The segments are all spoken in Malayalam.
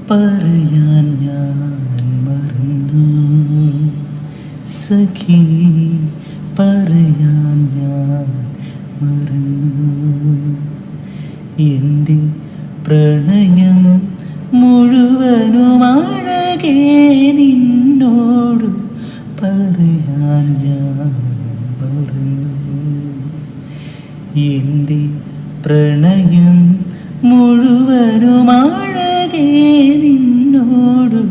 പറയാൻ ഞാൻ മറന്നു സഖി, പറയാൻ ഞാൻ മറന്നു. എൻ്റെ പ്രണയം മുഴുവനുമാഴകെ നിന്നോട് പറയാൻ ഞാൻ മറന്നു. എൻ്റെ പ്രണയം മുഴുവനുമാഴകെ നിന്നോട്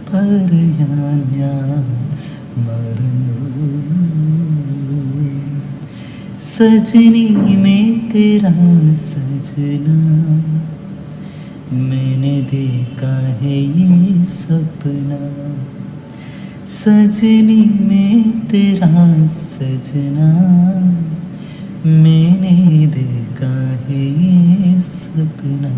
പറയാൻ ഞാൻ മറന്നു. സജനി में तेरा सजना मैंने देखा है ये सपना. सजनी में तेरा सजना मैंने देखा है ये सपना.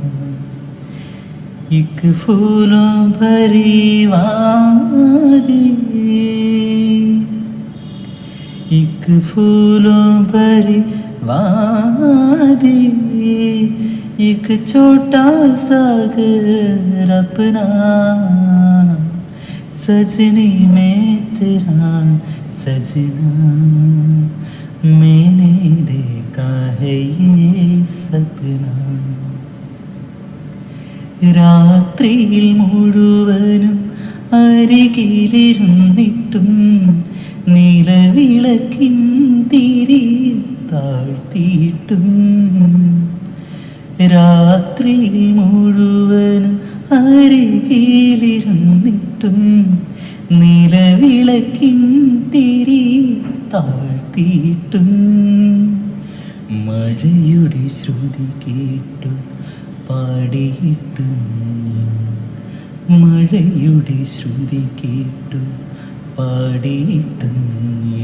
एक फूलों भरी वादी, एक फूलों भरी वादी, एक छोटा सा घर अपना. सजनी में तेरा सजना मैंने देखा है ये सपना. രാത്രിയിൽ മുഴുവനും അരികിലിരുന്നിട്ടും നിലവിളക്കിൻ തിരി താഴ്ത്തിയിട്ടും, രാത്രിയിൽ മുഴുവനും അരികിലിരുന്നിട്ടും നിലവിളക്കിൻ തിരി താഴ്ത്തിയിട്ടും, മഴയുടെ ശ്രുതി കേട്ടു പാടിയിട്ടും, മഴയുടെ ശ്രുതി കേട്ടു പാടിയിട്ടും,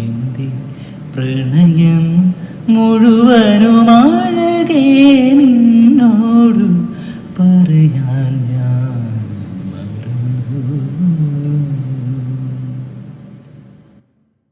എൻ്റെ പ്രണയം മുഴുവനുമാഴകെ